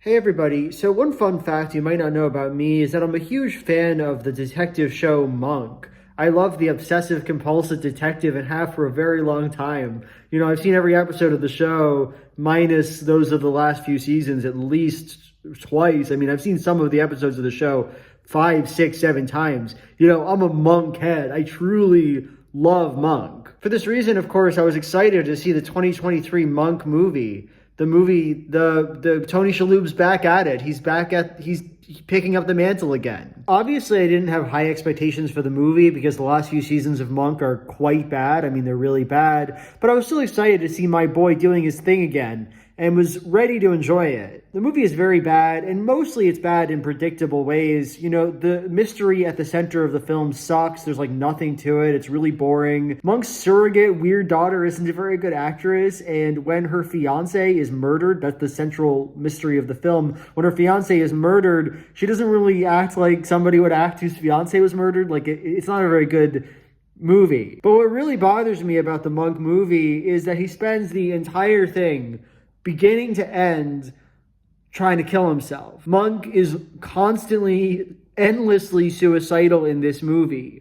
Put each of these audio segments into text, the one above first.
Hey everybody, so one fun fact you might not know about me is that I'm a huge fan of the detective show Monk. I love the obsessive compulsive detective and have for a very long time. I've seen every episode of the show, minus those of the last few seasons, at least twice. I mean, I've seen some of the episodes of the show 5, 6, 7 times. I'm a Monk head. I truly love Monk. For this reason, of course, I was excited to see the 2023 Monk movie. The Tony Shalhoub's back at it. He's picking up the mantle again. Obviously, I didn't have high expectations for the movie because the last few seasons of Monk are quite bad. I mean, they're really bad. But I was still excited to see my boy doing his thing again and was ready to enjoy it. The movie is very bad, and mostly it's bad in predictable ways. The mystery at the center of the film sucks. There's like nothing to it. It's really boring. Monk's surrogate weird daughter isn't a very good actress, and when her fiance is murdered, that's the central mystery of the film. When her fiance is murdered, she doesn't really act like somebody would act whose fiance was murdered. It's not a very good movie. But what really bothers me about the Monk movie is that he spends the entire thing, beginning to end, trying to kill himself. Monk is constantly, endlessly suicidal in this movie.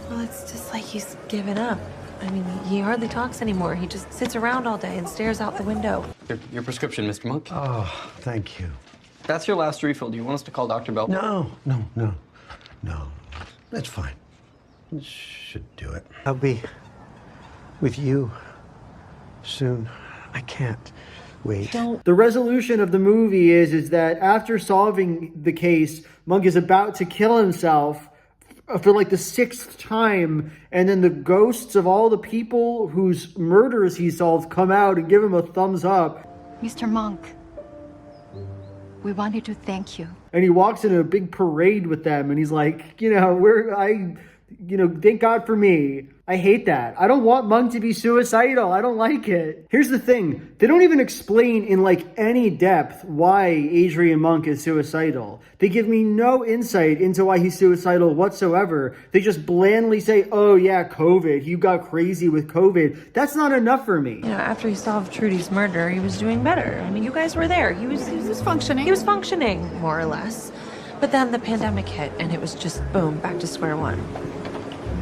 Well, it's just like he's given up. I mean, he hardly talks anymore. He just sits around all day and stares out the window. Your prescription, Mr. Monk. Oh, thank you. That's your last refill. Do you want us to call Dr. Bell? No. That's fine. This should do it. I'll be with you soon. I can't wait. The resolution of the movie is that after solving the case, Monk is about to kill himself for like the 6th time, and then the ghosts of all the people whose murders he solved come out and give him a thumbs up. Mr. Monk, we wanted to thank you. And he walks in a big parade with them, and he's like, thank God for me. I hate that. I don't want Monk to be suicidal. I don't like it. Here's the thing. They don't even explain in any depth why Adrian Monk is suicidal. They give me no insight into why he's suicidal whatsoever. They just blandly say, oh yeah, COVID. You got crazy with COVID. That's not enough for me. After he solved Trudy's murder, he was doing better. I mean, you guys were there. He was functioning. He was functioning, more or less. But then the pandemic hit, and it was just, boom, back to square one.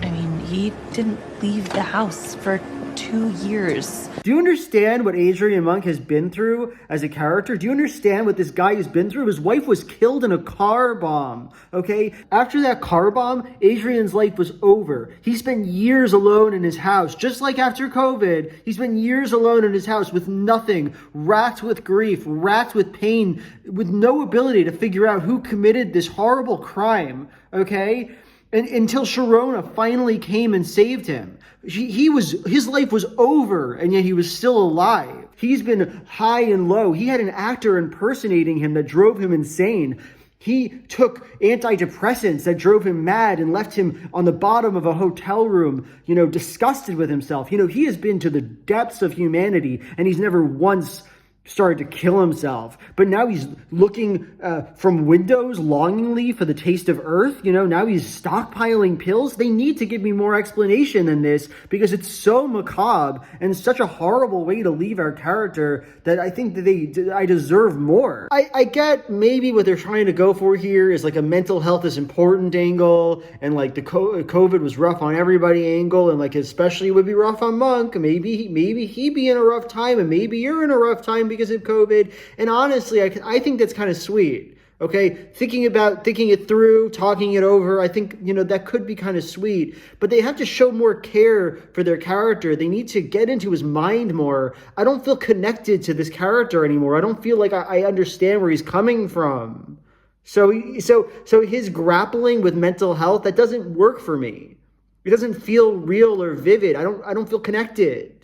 I mean, he didn't leave the house for 2 years. Do you understand what Adrian Monk has been through as a character? Do you understand what this guy has been through? His wife was killed in a car bomb, okay? After that car bomb, Adrian's life was over. He spent years alone in his house, just like after COVID. He spent years alone in his house with nothing, racked with grief, racked with pain, with no ability to figure out who committed this horrible crime, okay? And until Sharona finally came and saved him. His life was over, and yet he was still alive. He's been high and low. He had an actor impersonating him that drove him insane. He took antidepressants that drove him mad and left him on the bottom of a hotel room, disgusted with himself. He has been to the depths of humanity, and he's never once started to kill himself. But now he's looking from windows longingly for the taste of earth. Now he's stockpiling pills. They need to give me more explanation than this, because it's so macabre and such a horrible way to leave our character that I think that I deserve more. I get maybe what they're trying to go for here is like a mental health is important angle, and like the COVID was rough on everybody angle, and like especially would be rough on Monk. Maybe he'd be in a rough time, and maybe you're in a rough time because of COVID. And honestly, I think that's kind of sweet. Okay, thinking it through, talking it over, I think, that could be kind of sweet. But they have to show more care for their character. They need to get into his mind more. I don't feel connected to this character anymore. I don't feel like I understand where he's coming from. So his grappling with mental health, that doesn't work for me. It doesn't feel real or vivid. I don't feel connected.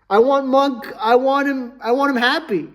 I want Monk. I want him happy.